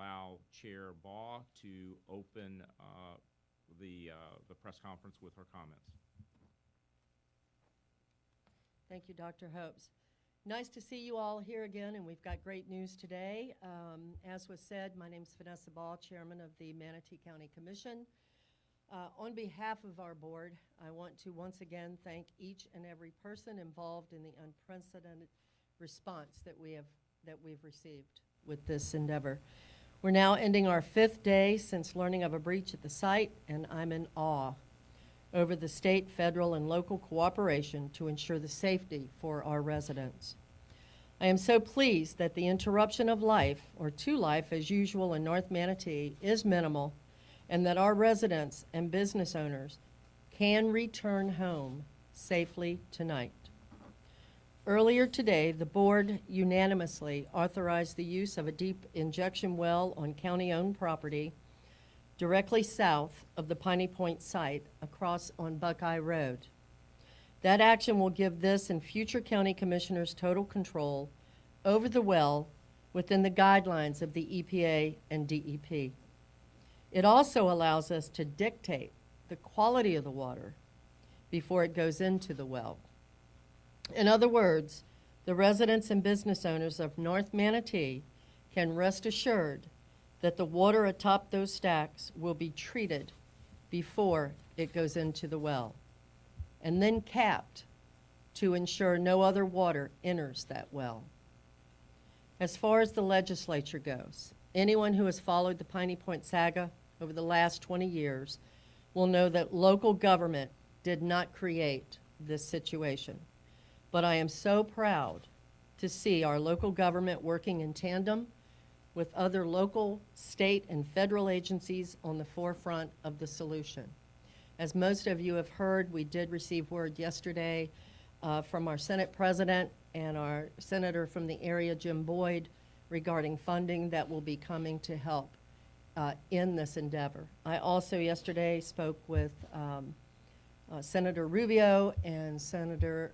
allow Chair Baugh to open the press conference with her comments. Thank you, Dr. Hopes. Nice to see you all here again, and we've got great news today. As was said, my name is Vanessa Ball, Chairman of the Manatee County Commission. On behalf of our board, I want to once again thank each and every person involved in the unprecedented response that we've received with this endeavor. We're now ending our 5th day since learning of a breach at the site, and I'm in awe over the state, federal, and local cooperation to ensure the safety for our residents. I am so pleased that the interruption of life, or to life as usual in North Manatee, is minimal, and that our residents and business owners can return home safely tonight. Earlier today, the board unanimously authorized the use of a deep injection well on county-owned property directly south of the Piney Point site across on Buckeye Road. That action will give this and future county commissioners total control over the well within the guidelines of the EPA and DEP. It also allows us to dictate the quality of the water before it goes into the well. In other words, the residents and business owners of North Manatee can rest assured that the water atop those stacks will be treated before it goes into the well, and then capped to ensure no other water enters that well. As far as the legislature goes, anyone who has followed the Piney Point saga over the last 20 years will know that local government did not create this situation. But I am so proud to see our local government working in tandem with other local, state, and federal agencies on the forefront of the solution. As most of you have heard, we did receive word yesterday from our Senate President and our Senator from the area, Jim Boyd, regarding funding that will be coming to help in this endeavor. I also yesterday spoke with Senator Rubio and Senator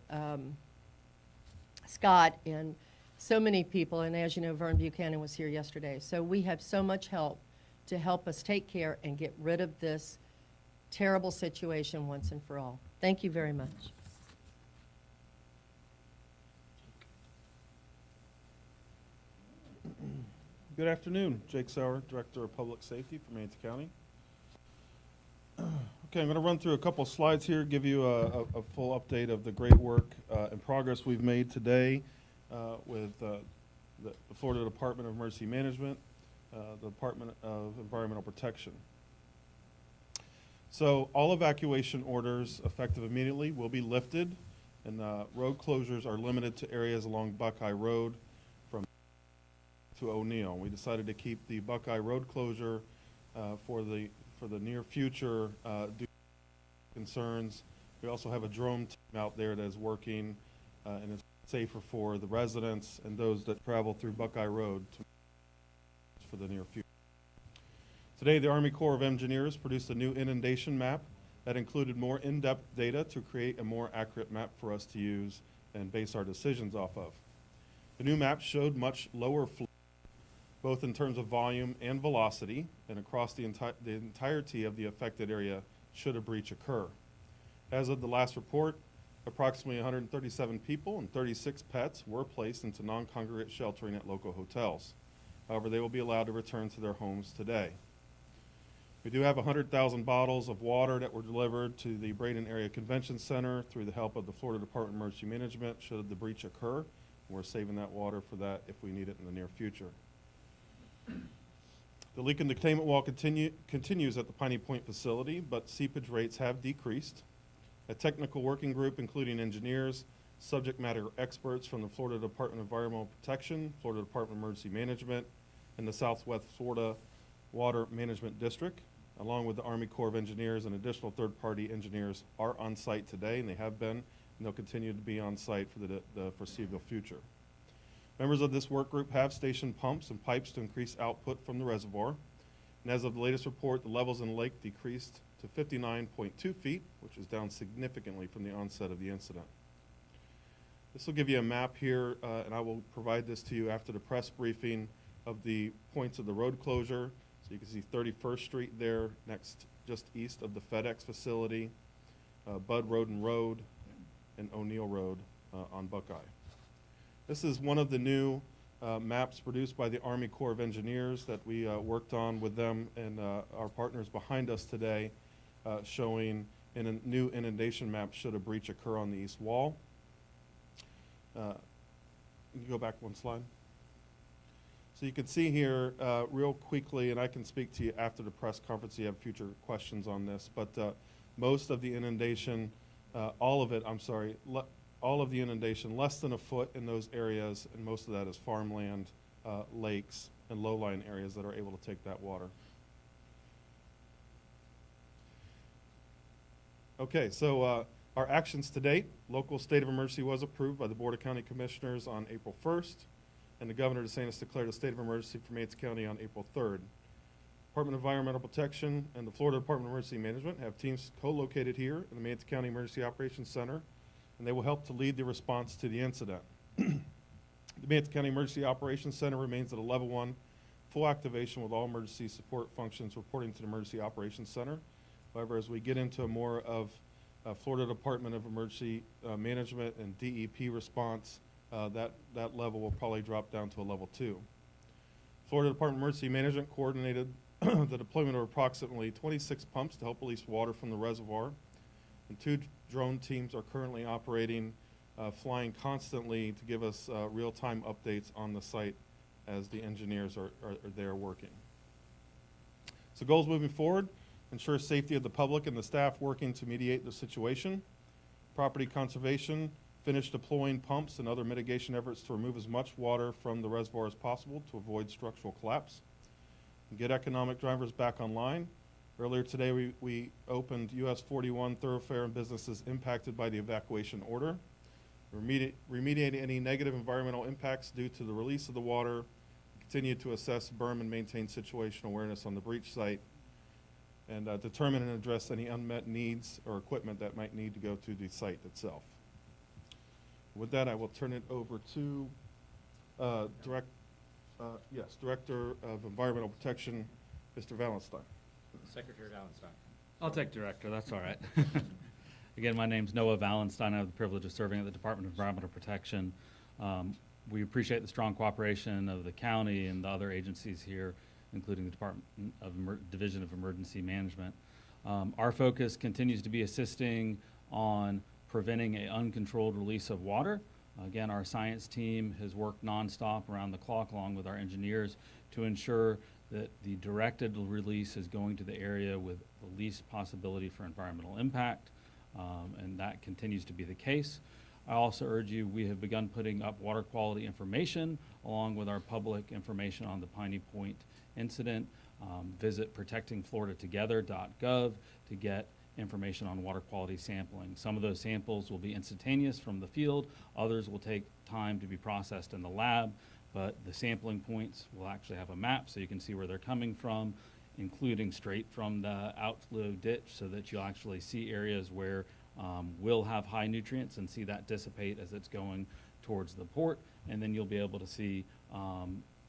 Scott and so many people, and as you know, Vern Buchanan was here yesterday. So we have so much help to help us take care and get rid of this terrible situation once and for all. Thank you very much. Good afternoon. Jake Sauer, Director of Public Safety for Manatee County. Okay, I'm going to run through a couple slides here, give you a full update of the great work and progress we've made today with the Florida Department of Emergency Management, the Department of Environmental Protection. So all evacuation orders effective immediately will be lifted, and road closures are limited to areas along Buckeye Road from to O'Neill. We decided to keep the Buckeye Road closure for the near future due to concerns. We also have a drone team out there that is working and it's safer for the residents and those that travel through Buckeye Road for the near future. Today, the Army Corps of Engineers produced a new inundation map that included more in-depth data to create a more accurate map for us to use and base our decisions off of. The new map showed much lower flow, both in terms of volume and velocity, and across the entirety of the affected area should a breach occur. As of the last report, approximately 137 people and 36 pets were placed into non-congregate sheltering at local hotels. However, they will be allowed to return to their homes today. We do have 100,000 bottles of water that were delivered to the Braden Area Convention Center through the help of the Florida Department of Emergency Management should the breach occur. We're saving that water for that if we need it in the near future. The leak and containment wall continues at the Piney Point facility, but seepage rates have decreased. A technical working group, including engineers, subject matter experts from the Florida Department of Environmental Protection, Florida Department of Emergency Management, and the Southwest Florida Water Management District, along with the Army Corps of Engineers and additional third-party engineers, are on site today, and they have been, and they'll continue to be on site for the foreseeable future. Members of this work group have stationed pumps and pipes to increase output from the reservoir. And as of the latest report, the levels in the lake decreased to 59.2 feet, which is down significantly from the onset of the incident. This will give you a map here, and I will provide this to you after the press briefing of the points of the road closure. So you can see 31st Street there, next, just east of the FedEx facility, Bud Road and O'Neill Road on Buckeye. This is one of the new maps produced by the Army Corps of Engineers that we worked on with them and our partners behind us today, showing in a new inundation map should a breach occur on the east wall. Can you go back one slide? So you can see here real quickly, and I can speak to you after the press conference if you have future questions on this, but most of the inundation, all of the inundation, less than a foot in those areas, and most of that is farmland, lakes, and low-lying areas that are able to take that water. Okay, so our actions to date: local state of emergency was approved by the Board of County Commissioners on April 1st, and the Governor DeSantis declared a state of emergency for Manatee County on April 3rd. Department of Environmental Protection and the Florida Department of Emergency Management have teams co-located here in the Manatee County Emergency Operations Center, and they will help to lead the response to the incident. The Manatee County Emergency Operations Center remains at a level 1 full activation with all emergency support functions reporting to the Emergency Operations Center. However, as we get into more of Florida Department of Emergency Management and DEP response, that level will probably drop down to a level 2. Florida Department of Emergency Management coordinated the deployment of approximately 26 pumps to help release water from the reservoir, and 2 drone teams are currently operating, flying constantly to give us real-time updates on the site as the engineers are there working. So goals moving forward: ensure safety of the public and the staff working to mediate the situation. Property conservation, finish deploying pumps and other mitigation efforts to remove as much water from the reservoir as possible to avoid structural collapse. And get economic drivers back online. Earlier today, we opened US 41 thoroughfare and businesses impacted by the evacuation order. Remediate any negative environmental impacts due to the release of the water. Continue to assess, berm, and maintain situational awareness on the breach site, and determine and address any unmet needs or equipment that might need to go to the site itself. With that, I will turn it over to Director of Environmental Protection, Mr. Valenstein. Secretary Valenstein. I'll take director, that's all right. Again, my name's Noah Valenstein. I have the privilege of serving at the Department of Environmental Protection. We appreciate the strong cooperation of the county and the other agencies here, including the Department of Division of Emergency Management. Our focus continues to be assisting on preventing an uncontrolled release of water. Again, our science team has worked nonstop around the clock along with our engineers to ensure that the directed release is going to the area with the least possibility for environmental impact, and that continues to be the case. I also urge you, we have begun putting up water quality information along with our public information on the Piney Point incident. Visit protectingfloridatogether.gov to get information on water quality sampling. Some of those samples will be instantaneous from the field, others will take time to be processed in the lab, but the sampling points will actually have a map so you can see where they're coming from, including straight from the outflow ditch, so that you'll actually see areas where will have high nutrients and see that dissipate as it's going towards the port, and then you'll be able to see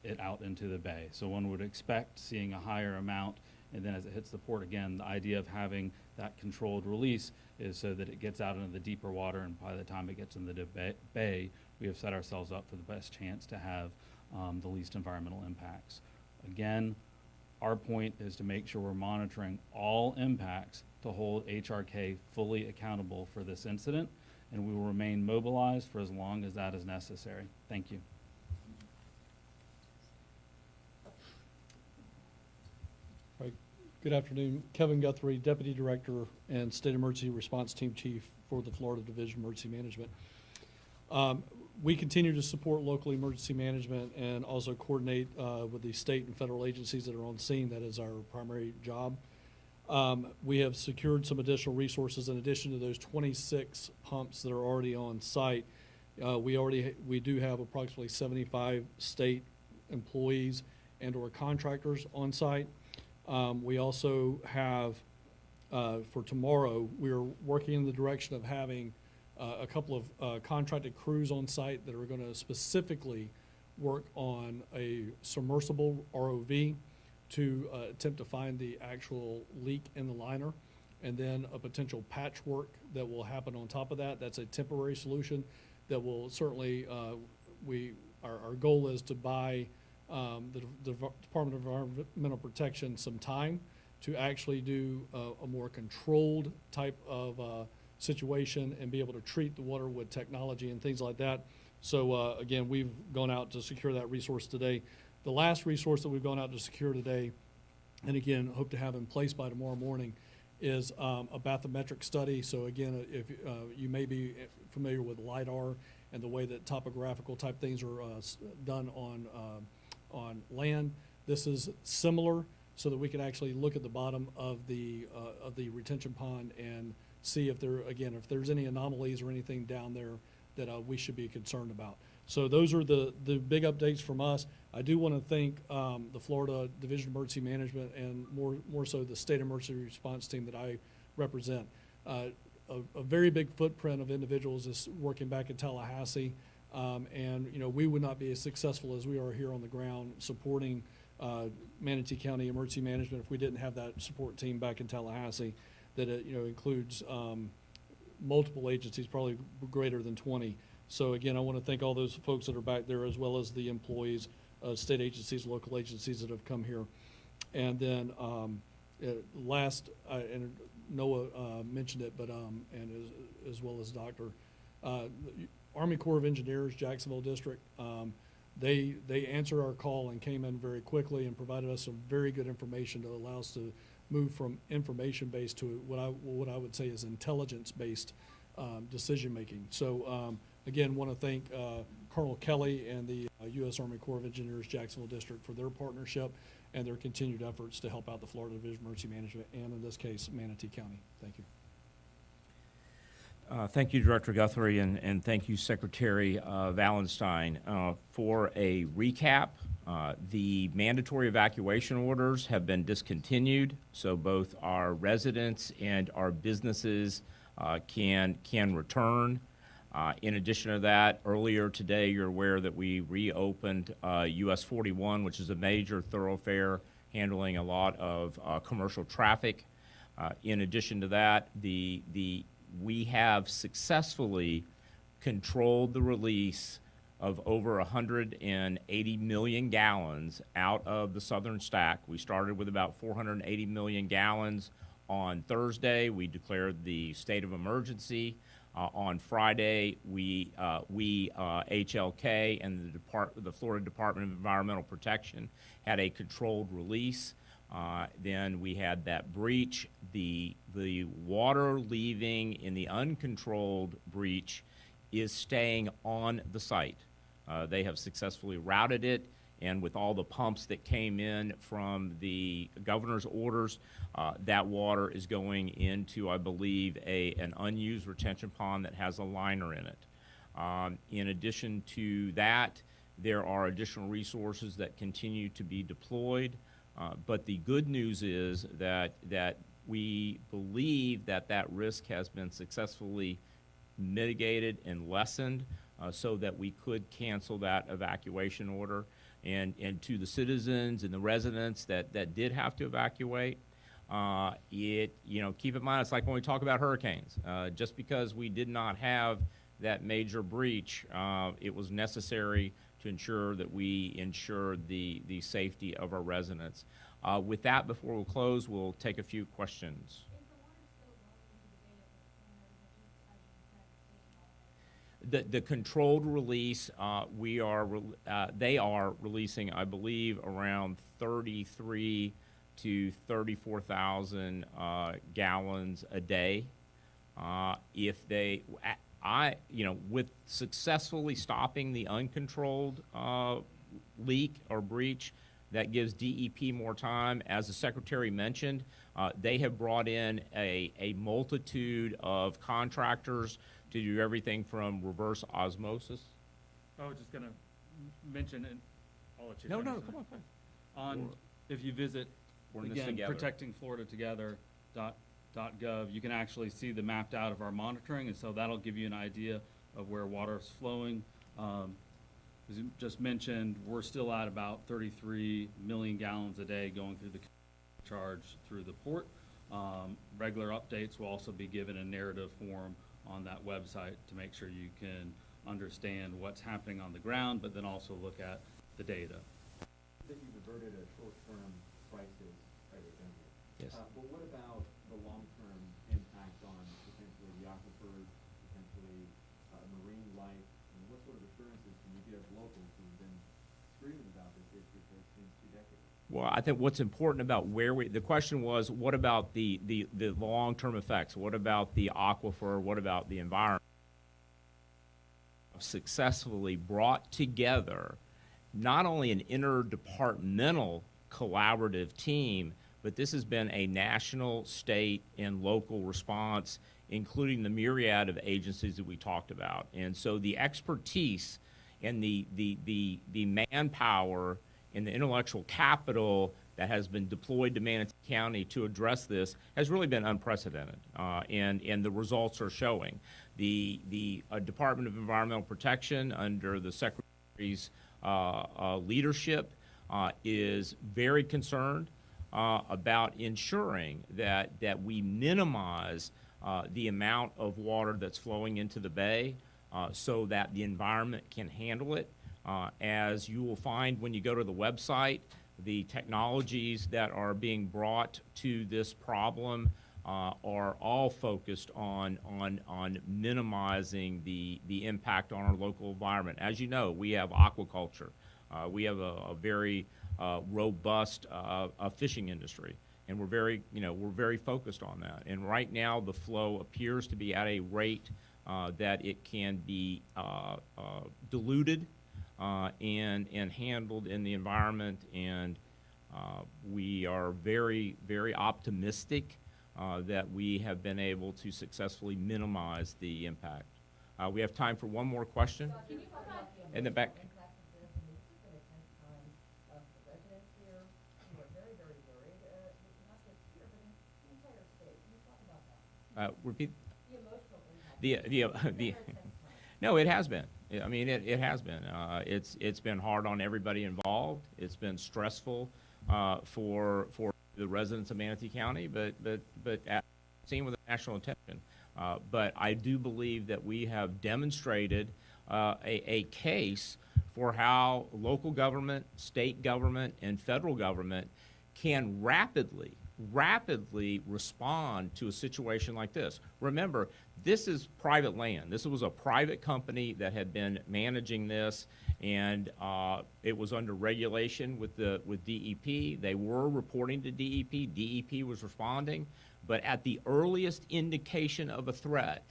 it out into the bay. So one would expect seeing a higher amount, and then as it hits the port again, the idea of having that controlled release is so that it gets out into the deeper water, and by the time it gets into the bay, we have set ourselves up for the best chance to have the least environmental impacts. Again, our point is to make sure we're monitoring all impacts to hold HRK fully accountable for this incident, and we will remain mobilized for as long as that is necessary. Thank you. Right. Good afternoon. Kevin Guthrie, Deputy Director and State Emergency Response Team Chief for the Florida Division of Emergency Management. We continue to support local emergency management and also coordinate with the state and federal agencies that are on scene. That is our primary job. We have secured some additional resources in addition to those 26 pumps that are already on site. We do have approximately 75 state employees and or contractors on site. We also have, for tomorrow, we are working in the direction of having a couple of contracted crews on site that are going to specifically work on a submersible ROV to attempt to find the actual leak in the liner, and then a potential patchwork that will happen on top of that. That's a temporary solution that will certainly, our goal is to buy the Department of Environmental Protection some time to actually do a more controlled type of situation and be able to treat the water with technology and things like that. So again, we've gone out to secure that resource today. The last resource that we've gone out to secure today, and again, hope to have in place by tomorrow morning, is a bathymetric study. So again, if you may be familiar with LIDAR and the way that topographical type things are done on land, this is similar, so that we can actually look at the bottom of the retention pond and see if if there's any anomalies or anything down there that we should be concerned about. So those are the big updates from us. I do want to thank the Florida Division of Emergency Management and more so the State Emergency Response Team that I represent. A very big footprint of individuals is working back in Tallahassee, and we would not be as successful as we are here on the ground supporting Manatee County Emergency Management if we didn't have that support team back in Tallahassee that includes multiple agencies, probably greater than 20. So again, I want to thank all those folks that are back there, as well as the employees, state agencies, local agencies that have come here. And then last, and Noah mentioned it, but and as well as Dr. Army Corps of Engineers, Jacksonville District, they answered our call and came in very quickly and provided us some very good information to allow us to move from information-based to what I would say is intelligence-based decision-making. So again, want to thank Colonel Kelly and the U.S. Army Corps of Engineers Jacksonville District for their partnership and their continued efforts to help out the Florida Division of Emergency Management and, in this case, Manatee County. Thank you. Thank you, Director Guthrie, and thank you, Secretary Valenstein. For a recap, the mandatory evacuation orders have been discontinued, so both our residents and our businesses can return. In addition to that, earlier today, you're aware that we reopened US 41, which is a major thoroughfare handling a lot of commercial traffic. In addition to that, we have successfully controlled the release of over 180 million gallons out of the southern stack. We started with about 480 million gallons on Thursday. We declared the state of emergency. On Friday, we HLK and the Florida Department of Environmental Protection had a controlled release. Then we had that breach. The water leaving in the uncontrolled breach is staying on the site. They have successfully routed it, and with all the pumps that came in from the governor's orders, that water is going into, I believe, an unused retention pond that has a liner in it. In addition to that, there are additional resources that continue to be deployed. But the good news is that we believe that risk has been successful mitigated and lessened so that we could cancel that evacuation order. And to the citizens and the residents that did have to evacuate, keep in mind, it's like when we talk about hurricanes. Just because we did not have that major breach, it was necessary to ensure that we ensured the safety of our residents. With that, before we close, we'll take a few questions. The controlled release, they are releasing, I believe, around 33 to 34,000 gallons a day. If they, with successfully stopping the uncontrolled leak or breach, that gives DEP more time. As the Secretary mentioned, they have brought in a multitude of contractors to do everything from reverse osmosis. I was just going to mention, and I'll let you No, finish. come on. If you visit, We're in this again, together. protectingfloridatogether.gov, you can actually see the mapped out of our monitoring, and so that'll give you an idea of where water is flowing. as you just mentioned, we're still at about 33 million gallons a day going through the charge through the port. Regular updates will also be given in narrative form on that website to make sure you can understand what's happening on the ground, but then also look at the data. That you reverted a short-term crisis, right, Yes. but what about the long-term impact on potentially the aquifers, potentially marine life? And what sort of assurances can you give locals who've been screaming about this issue for it seems 2 decades? Well, I think what's important about the question was, what about the long-term effects? What about the aquifer? What about the environment? Successfully brought together not only an interdepartmental collaborative team, but this has been a national, state, and local response, including the myriad of agencies that we talked about. And so the expertise and the manpower and the intellectual capital that has been deployed to Manatee County to address this has really been unprecedented, and the results are showing. The Department of Environmental Protection, under the Secretary's leadership, is very concerned about ensuring that we minimize the amount of water that's flowing into the bay so that the environment can handle it. As you will find when you go to the website, the technologies that are being brought to this problem are all focused on minimizing the impact on our local environment. As you know, we have aquaculture. We have a very robust fishing industry, and we're very focused on that. And right now, the flow appears to be at a rate that it can be diluted and handled in the environment, and we are very, very optimistic that we have been able to successfully minimize the impact. We have time for one more question. In the back. Repeat. No, it has been. I mean, it has been. It's been hard on everybody involved. It's been stressful for the residents of Manatee County, but seen with the national attention. But I do believe that we have demonstrated a case for how local government, state government, and federal government can rapidly respond to a situation like this. Remember, this is private land. This was a private company that had been managing this, and it was under regulation with DEP. They were reporting to DEP. DEP was responding, but at the earliest indication of a threat,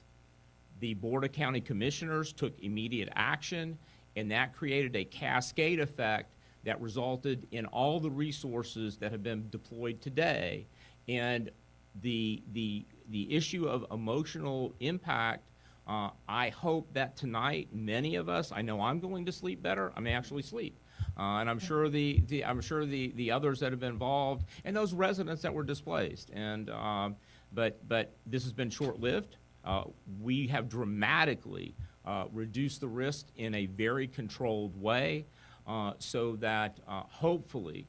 the Board of County Commissioners took immediate action, and that created a cascade effect that resulted in all the resources that have been deployed today. And the issue of emotional impact, I hope that tonight many of us, I know I'm going to sleep better. I may actually sleep, and I'm sure the others that have been involved and those residents that were displaced. And but this has been short-lived. We have dramatically reduced the risk in a very controlled way. So that hopefully,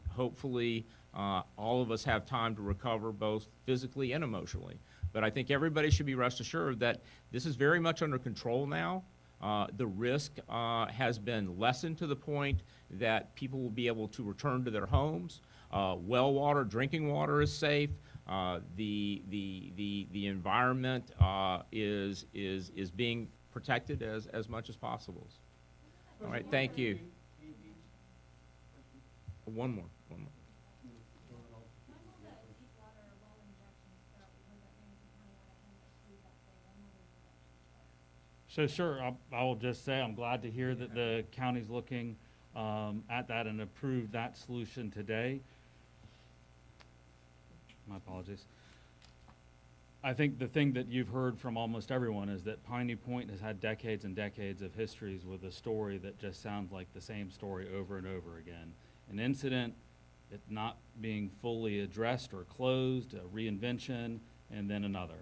all of us have time to recover both physically and emotionally. But I think everybody should be rest assured that this is very much under control now. The risk has been lessened to the point that people will be able to return to their homes. Well water, drinking water is safe. The environment is being protected as much as possible. All right, thank you. One more. So sure, I will just say I'm glad to hear that the county's looking at that and approved that solution today. My apologies. I think the thing that you've heard from almost everyone is that Piney Point has had decades and decades of histories with a story that just sounds like the same story over and over again. An incident, it not being fully addressed or closed, a reinvention, and then another.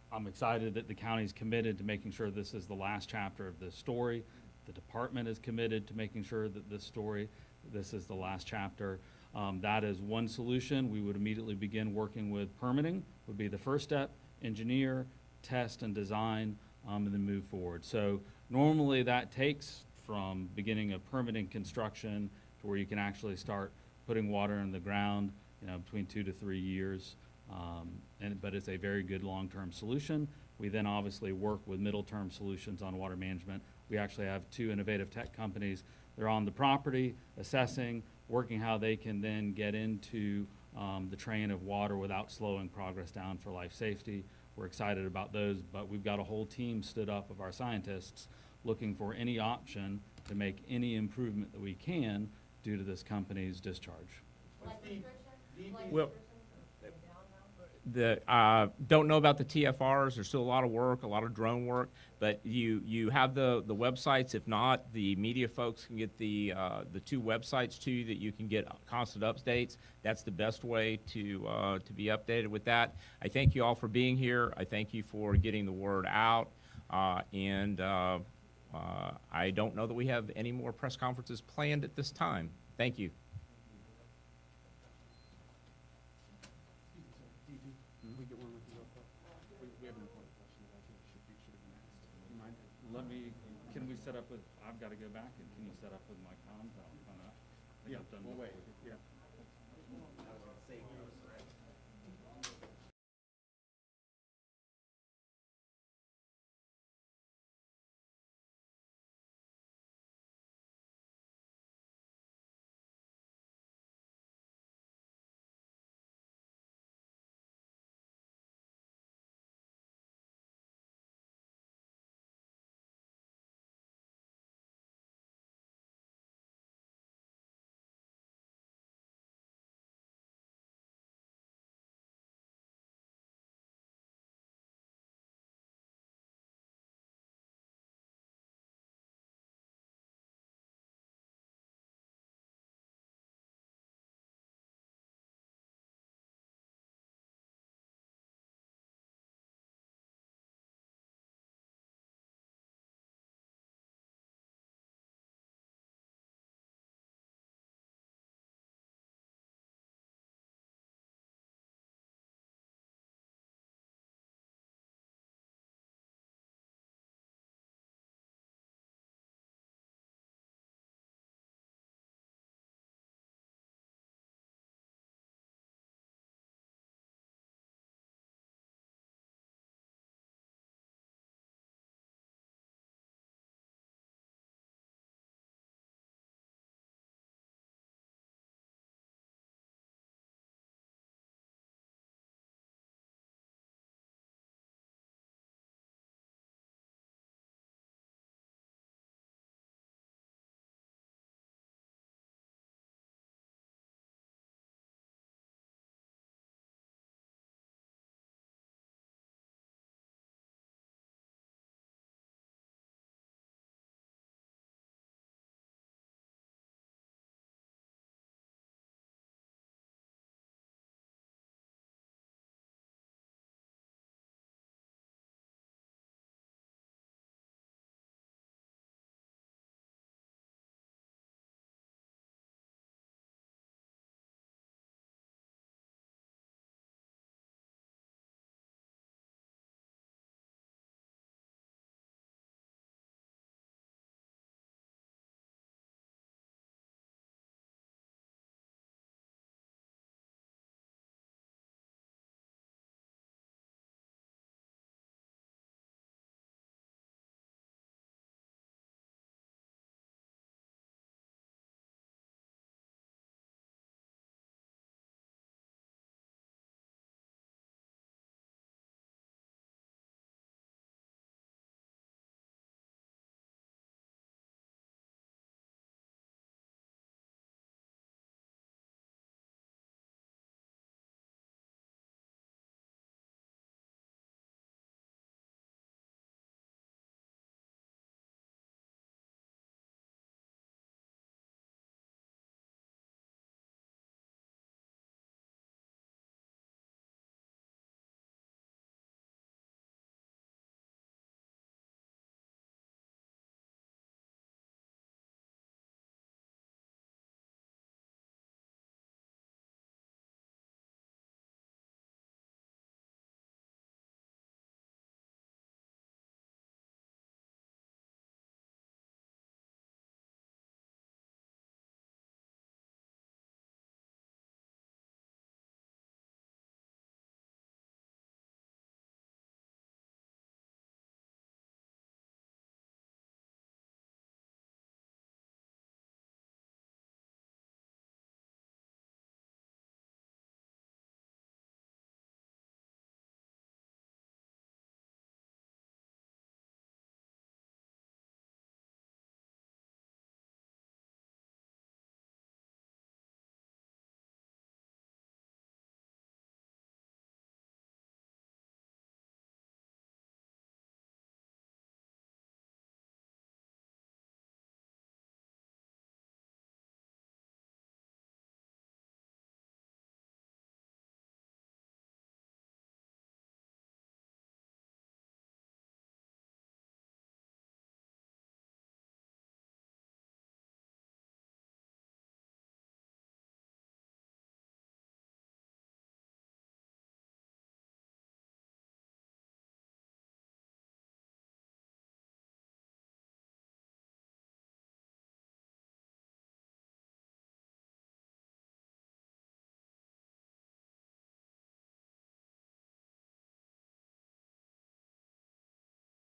I'm excited that the county's committed to making sure this is the last chapter of this story. The department is committed to making sure that this is the last chapter. That is one solution. We would immediately begin working with permitting, would be the first step, engineer, test and design, and then move forward. So normally that takes from beginning of permitting construction to where you can actually start putting water in the ground, between 2 to 3 years. But it's a very good long-term solution. We then obviously work with middle-term solutions on water management. We actually have 2 innovative tech companies. They're on the property, assessing, working how they can then get into the train of water without slowing progress down for life safety. We're excited about those, but we've got a whole team stood up of our scientists looking for any option to make any improvement that we can due to this company's discharge. Well, don't know about the TFRs. There's still a lot of work, a lot of drone work, but you have the websites. If not, the media folks can get the 2 websites to you that you can get constant updates. That's the best way to be updated with that. I thank you all for being here. I thank you for getting the word out, and I don't know that we have any more press conferences planned at this time. Thank you. Can we set up with, I've got to go back, and can you set up with my comms? I'll come up. Yeah, we'll wait, yeah.